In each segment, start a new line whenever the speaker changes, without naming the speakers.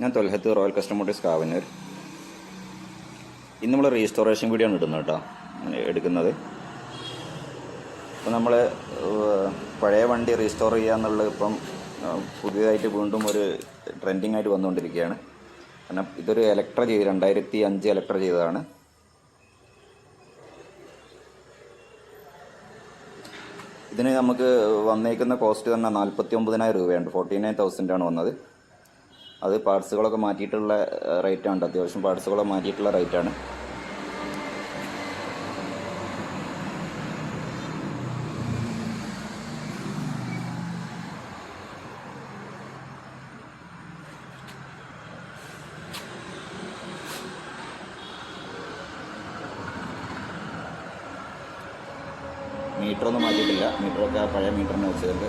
ഞാൻ തൊൽഹത്ത് royal customers Kavannur. ഇന്ന് നമ്മൾ റീസ്റ്റോറേഷൻ വീഡിയോ ആണ് ഇടുന്നത് കേട്ടോ, എടുക്കുന്നത്. അപ്പോൾ നമ്മൾ പഴയ വണ്ടി റീസ്റ്റോർ ചെയ്യുക എന്നുള്ളത് ഇപ്പം പുതിയതായിട്ട് വീണ്ടും ഒരു ട്രെൻഡിങ് ആയിട്ട് വന്നുകൊണ്ടിരിക്കുകയാണ്. കാരണം ഇതൊരു എലക്ട്ര ചെയ്ത് 2005 എലക്ട്ര ചെയ്തതാണ്. ഇതിന് നമുക്ക് വന്നേക്കുന്ന കോസ്റ്റ് തന്നെ 49,000 രൂപയുണ്ട്. 49,000 ആണ് വന്നത്. അത് പാർട്സുകളൊക്കെ മാറ്റിയിട്ടുള്ള റേറ്റാണ്, അത്യാവശ്യം പാർട്സുകളൊക്കെ മാറ്റിയിട്ടുള്ള റേറ്റാണ്. മീറ്ററൊന്നും മാറ്റിയിട്ടില്ല, മീറ്ററൊക്കെ പഴയ മീറ്ററിനെ വെച്ചിട്ടുണ്ട്.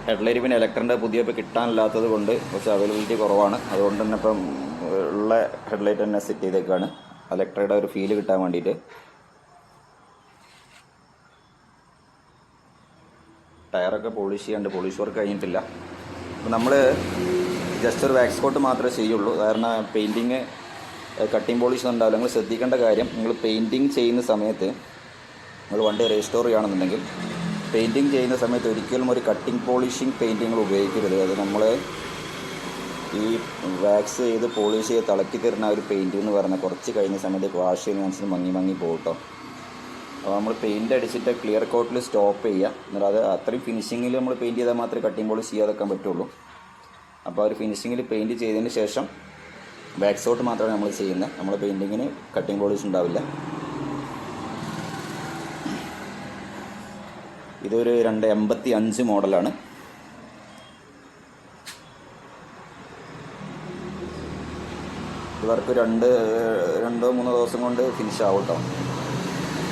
ഹെഡ്ലൈറ്റ് പിന്നെ ഇലക്ട്രിൻ്റെ പുതിയ ഇപ്പോൾ കിട്ടാനില്ലാത്തത് കൊണ്ട് കുറച്ച് അവൈലബിലിറ്റി കുറവാണ്. അതുകൊണ്ട് തന്നെ ഇപ്പം ഉള്ള ഹെഡ്ലൈറ്റ് തന്നെ സെറ്റ് ചെയ്തേക്കാണ്, ഇലക്ട്രയുടെ ഒരു ഫീല് കിട്ടാൻ വേണ്ടിയിട്ട്. ടയറൊക്കെ പോളിഷ് ചെയ്യാണ്ട്, പോളിഷ് വർക്ക് കഴിഞ്ഞിട്ടില്ല. അപ്പോൾ നമ്മൾ ജസ്റ്റ് ഒരു വാക്സ് കോട്ട് മാത്രമേ ചെയ്യുള്ളൂ. കാരണം പെയിൻറ്റിങ് കട്ടിങ് പോളിഷ് ഉണ്ടാവില്ല. നിങ്ങൾ ശ്രദ്ധിക്കേണ്ട കാര്യം, നിങ്ങൾ പെയിൻറ്റിങ് ചെയ്യുന്ന സമയത്ത് നിങ്ങൾ വണ്ടി റീസ്റ്റോർ ചെയ്യുകയാണെന്നുണ്ടെങ്കിൽ പെയിൻറ്റിങ് ചെയ്യുന്ന സമയത്ത് ഒരിക്കലും ഒരു കട്ടിങ് പോളിഷിങ് പെയിൻറ്റിങ്ങൾ ഉപയോഗിക്കരുത്. അത് നമ്മൾ ഈ വാക്സ് ചെയ്ത് പോളിഷ് ചെയ്ത് തിളക്കി തരുന്ന ഒരു പെയിൻറ്റ് എന്ന് പറഞ്ഞാൽ കുറച്ച് കഴിഞ്ഞ സമയത്ത് വാഷ് ചെയ്യുന്നതിനനുസരിച്ച് മങ്ങി പോകും. അപ്പോൾ നമ്മൾ പെയിൻറ്റ് അടിച്ചിട്ട് ക്ലിയർ കോട്ടിൽ സ്റ്റോപ്പ് ചെയ്യുക. എന്നിട്ട് അത് അത്രയും ഫിനിഷിങ്ങിൽ നമ്മൾ പെയിൻറ്റ് ചെയ്താൽ മാത്രമേ കട്ടിങ് പോളിഷ് ചെയ്യാതെക്കാൻ പറ്റുള്ളൂ. അപ്പോൾ ആ ഒരു ഫിനിഷിങ്ങിൽ പെയിൻറ്റ് ചെയ്തതിന് ശേഷം വാക്സ് ഔട്ട് മാത്രമാണ് നമ്മൾ ചെയ്യുന്നത്. നമ്മൾ പെയിൻറ്റിങ്ങിന് കട്ടിങ് പോളിഷ് ഉണ്ടാവില്ല. ഇതൊരു 285 മോഡലാണ്. ഇവർക്ക് 2-3 ദിവസം കൊണ്ട് ഫിനിഷ് ആവും കേട്ടോ.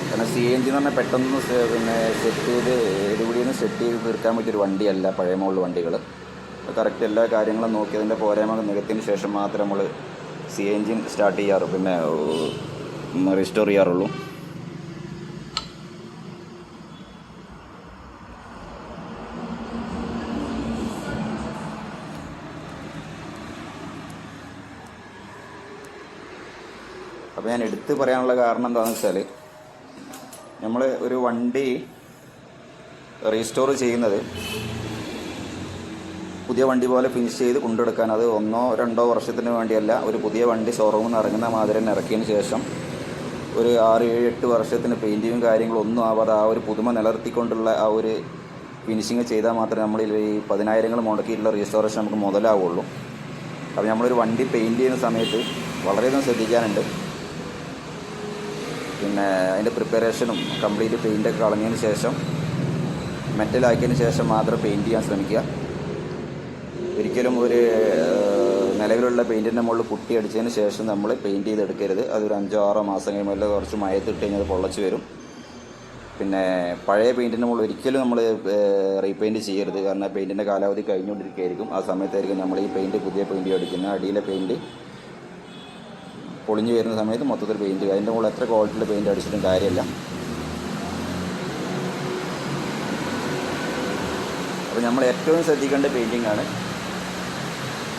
കാരണം CNG എന്ന് പറഞ്ഞാൽ പെട്ടെന്ന് പിന്നെ സെറ്റ് ചെയ്ത് ഇതുകൂടിയൊന്ന് സെറ്റ് ചെയ്ത് തീർക്കാൻ പറ്റിയൊരു വണ്ടിയല്ല പഴയ മോഡൽ വണ്ടികൾ. കറക്റ്റ് എല്ലാ കാര്യങ്ങളും നോക്കി അതിൻ്റെ പോരായ്മ നികത്തിയതിന് ശേഷം മാത്രമേ നമ്മൾ CNG സ്റ്റാർട്ട് ചെയ്യാറുള്ളൂ, പിന്നെ റീസ്റ്റോർ ചെയ്യാറുള്ളൂ. അപ്പോൾ ഞാൻ എടുത്ത് പറയാനുള്ള കാരണം എന്താണെന്ന് വെച്ചാൽ, നമ്മൾ ഒരു വണ്ടി റീസ്റ്റോർ ചെയ്യുന്നത് പുതിയ വണ്ടി പോലെ ഫിനിഷ് ചെയ്ത് കൊണ്ടെടുക്കാൻ, അത് 1-2 വർഷത്തിന് വേണ്ടിയല്ല. ഒരു പുതിയ വണ്ടി ഷോറൂമിൽ നിന്ന് ഇറങ്ങുന്ന മാതിരി തന്നെ ഇറക്കിയതിന് ശേഷം ഒരു 6-7-8 വർഷത്തിന് പെയിൻറ്റിങ്ങും കാര്യങ്ങളും ഒന്നും ആവാതെ ആ ഒരു പുതുമ നിലനിർത്തിക്കൊണ്ടുള്ള ആ ഒരു ഫിനിഷിങ് ചെയ്താൽ മാത്രമേ നമ്മൾ ഈ 10,000 മുടക്കിയിട്ടുള്ള റീസ്റ്റോറേഷൻ നമുക്ക് മുതലാവുള്ളൂ. അപ്പോൾ നമ്മളൊരു വണ്ടി പെയിൻറ്റ് ചെയ്യുന്ന സമയത്ത് വളരെയധികം ശ്രദ്ധിക്കാനുണ്ട്. പിന്നെ അതിൻ്റെ പ്രിപ്പറേഷനും കംപ്ലീറ്റ് പെയിൻറ്റൊക്കെ കളഞ്ഞതിന് ശേഷം മെറ്റലാക്കിയതിന് ശേഷം മാത്രം പെയിൻറ്റ് ചെയ്യാൻ ശ്രമിക്കുക. ഒരിക്കലും ഒരു നിലവിലുള്ള പെയിൻറ്റിൻ്റെ മുകളിൽ പുട്ടി അടിച്ചതിന് ശേഷം നമ്മൾ പെയിൻറ്റ് ചെയ്തെടുക്കരുത്. അതൊരു 5-6 മാസം കഴിയുമ്പോൾ കുറച്ച് മയത്തിട്ട് കഴിഞ്ഞാൽ അത് പൊള്ളച്ച് വരും. പിന്നെ പഴയ പെയിൻറ്റിൻ്റെ മുകളിൽ ഒരിക്കലും നമ്മൾ റീപെയിൻറ്റ് ചെയ്യരുത്. കാരണം പെയിൻറ്റിൻ്റെ കാലാവധി കഴിഞ്ഞുകൊണ്ടിരിക്കുകയായിരിക്കും. ആ സമയത്തായിരിക്കും നമ്മൾ ഈ പുതിയ പെയിൻറ്റ് അടിക്കുന്നത്. അടിയിലെ പെയിൻറ്റ് പൊളിഞ്ഞ് വരുന്ന സമയത്ത് മൊത്തത്തിൽ പെയിൻറ്റ്, അതിൻ്റെ മുകളിൽ എത്ര ക്വാളിറ്റിയിൽ പെയിൻറ്റ് അടിച്ചിട്ടും കാര്യമില്ല. അപ്പോൾ നമ്മൾ ഏറ്റവും ശ്രദ്ധിക്കേണ്ട പെയിൻറ്റിങ്ങാണ്.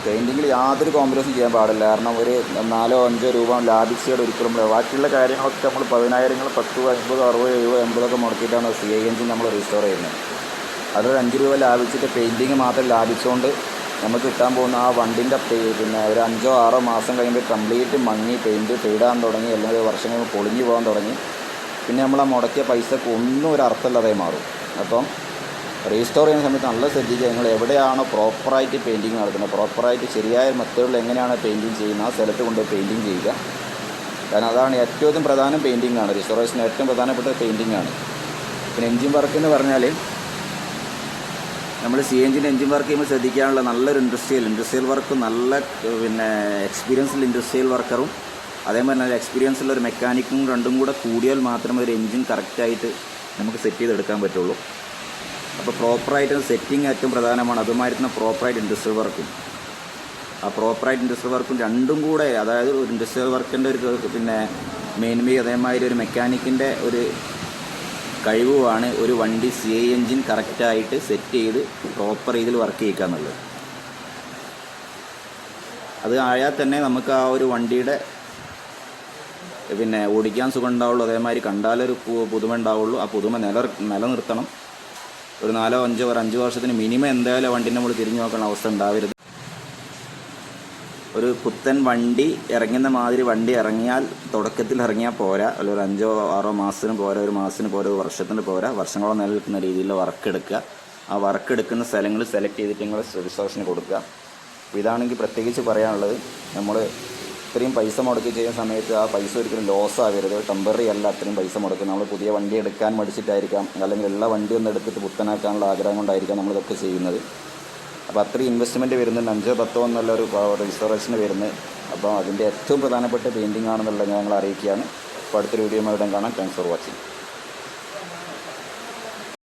പെയിൻറ്റിങ്ങിൽ യാതൊരു കോംപ്രമൈസും ചെയ്യാൻ പാടില്ല. കാരണം ഒരു 4-5 രൂപ ലാഭിച്ചുകൊണ്ട് ഒരിക്കലും ബാക്കിയുള്ള കാര്യങ്ങളൊക്കെ നമ്മൾ 10,000, 10, 50, 60, 70, 80 മുടക്കിയിട്ടാണ് CNG നമ്മൾ റീസ്റ്റോർ ചെയ്യുന്നത്. അതൊരു 5 രൂപ ലാഭിച്ചിട്ട് പെയിൻറ്റിങ് മാത്രം ലാഭിച്ചുകൊണ്ട് നമുക്ക് കിട്ടാൻ പോകുന്ന ആ വണ്ടിൻ്റെ പിന്നെ ഒരു 5-6 മാസം കഴിയുമ്പോൾ കംപ്ലീറ്റ് മങ്ങി പെയിൻറ്റ് ഫെയ്ഡാൻ തുടങ്ങി, അല്ലെങ്കിൽ വർഷം കഴിയുമ്പോൾ പൊളിഞ്ഞു പോകാൻ തുടങ്ങി. പിന്നെ നമ്മൾ ആ മുടക്കിയ പൈസക്ക് ഒന്നും ഒരു അർത്ഥമില്ലാതായി മാറും. അപ്പം റീസ്റ്റോർ ചെയ്യുന്ന സമയത്ത് നല്ല ശ്രദ്ധിക്കുക. നിങ്ങൾ എവിടെയാണോ പ്രോപ്പറായിട്ട് പെയിൻറ്റിങ് നടത്തുന്നത്, പ്രോപ്പറായിട്ട് ശരിയായ മെത്തേഡിൽ എങ്ങനെയാണ് പെയിൻറ്റിങ് ചെയ്യുന്നത്, ആ സ്ഥലത്ത് കൊണ്ട് പെയിൻറ്റിങ് ചെയ്യുക. കാരണം അതാണ് ഏറ്റവും പ്രധാനം. പെയിൻറ്റിങ്ങാണ് റീസ്റ്റോറേഷൻ ഏറ്റവും പ്രധാനപ്പെട്ട പെയിൻറ്റിങ്ങാണ്. പിന്നെ എൻജിൻ വർക്ക് എന്ന് പറഞ്ഞാൽ നമ്മൾ CNGൻ്റെ എൻജിൻ വർക്ക് ചെയ്യുമ്പോൾ ശ്രദ്ധിക്കാനുള്ള നല്ലൊരു ഇൻഡസ്ട്രിയൽ വർക്ക്, നല്ല പിന്നെ എക്സ്പീരിയൻസുള്ള ഇൻഡസ്ട്രിയൽ വർക്കറും അതേപോലെ നല്ല എക്സ്പീരിയൻസുള്ള ഒരു മെക്കാനിക്കും രണ്ടും കൂടെ കൂടിയാൽ മാത്രമേ ഒരു എൻജിൻ കറക്റ്റായിട്ട് നമുക്ക് സെറ്റ് ചെയ്തെടുക്കാൻ പറ്റുള്ളൂ. അപ്പോൾ പ്രോപ്പറായിട്ട് സെറ്റിങ് ഏറ്റവും പ്രധാനമാണ്. അതുമാതിരി തന്നെ പ്രോപ്പറായിട്ട് ഇൻഡസ്ട്രിയൽ വർക്കും, ആ പ്രോപ്പറായിട്ട് ഇൻഡസ്ട്രിയൽ വർക്കും രണ്ടും കൂടെ, അതായത് ഒരു ഇൻഡസ്ട്രിയൽ വർക്കിൻ്റെ ഒരു പിന്നെ മെയിൻ അതേമാതിരി ഒരു മെക്കാനിക്കിൻ്റെ ഒരു കഴിവുമാണ് ഒരു വണ്ടി CI എൻജിൻ കറക്റ്റായിട്ട് സെറ്റ് ചെയ്ത് പ്രോപ്പർ രീതിയിൽ വർക്ക് ചെയ്യിക്കുക എന്നുള്ളത്. അത് ആയാൽ തന്നെ നമുക്ക് ആ ഒരു വണ്ടിയുടെ പിന്നെ ഓടിക്കാൻ സുഖം ഉണ്ടാവുള്ളൂ, അതേമാതിരി കണ്ടാലൊരു പുതുമ ഉണ്ടാവുള്ളൂ. ആ പുതുമ നിലനിർത്തണം. ഒരു 4-5 വർഷത്തിന് മിനിമം എന്തായാലും വണ്ടിൻ്റെ നമ്മൾ തിരിഞ്ഞു നോക്കുന്ന അവസ്ഥ ഉണ്ടാവരുത്. ഒരു പുത്തൻ വണ്ടി ഇറങ്ങുന്ന മാതിരി വണ്ടി ഇറങ്ങിയാൽ തുടക്കത്തിൽ ഇറങ്ങിയാൽ പോരാ, അല്ലെങ്കിൽ ഒരു 5-6 മാസത്തിന് പോരാ, ഒരു മാസത്തിന് പോരാ, ഒരു വർഷത്തിന് പോരാ, വർഷങ്ങളോളം നിലനിൽക്കുന്ന രീതിയിൽ വർക്ക് എടുക്കുക. ആ വർക്ക് എടുക്കുന്ന സ്ഥലങ്ങൾ സെലക്ട് ചെയ്തിട്ട് നിങ്ങൾ സർവീസ് കൊടുക്കുക. അപ്പോൾ ഇതാണെങ്കിൽ പ്രത്യേകിച്ച് പറയാനുള്ളത്, നമ്മൾ ഇത്രയും പൈസ മുടക്കി ചെയ്യുന്ന സമയത്ത് ആ പൈസ ഒരിക്കലും ലോസ് ആകരുത്. ടെമ്പററി അല്ല അത്രയും പൈസ മുടക്കുക. നമ്മൾ പുതിയ വണ്ടി എടുക്കാൻ മടിച്ചിട്ടായിരിക്കാം, അല്ലെങ്കിൽ എല്ലാ വണ്ടിയും ഒന്ന് എടുത്തിട്ട് പുത്തനാക്കാനുള്ള ആഗ്രഹം കൊണ്ടായിരിക്കാം നമ്മളിതൊക്കെ ചെയ്യുന്നത്. അപ്പോൾ അത്രയും ഇൻവെസ്റ്റ്മെൻറ്റ് വരുന്നുണ്ട്, 5-10 എന്നുള്ളൊരു റിസർവേഷന് വരുന്നത്. അപ്പോൾ അതിൻ്റെ ഏറ്റവും പ്രധാനപ്പെട്ട പെയിൻറ്റിംഗ് ആണെന്നുള്ളത് ഞങ്ങൾ അറിയിക്കുകയാണ്. അപ്പോൾ അടുത്തൊരു വീഡിയോ കാണാം. Thanks for watching.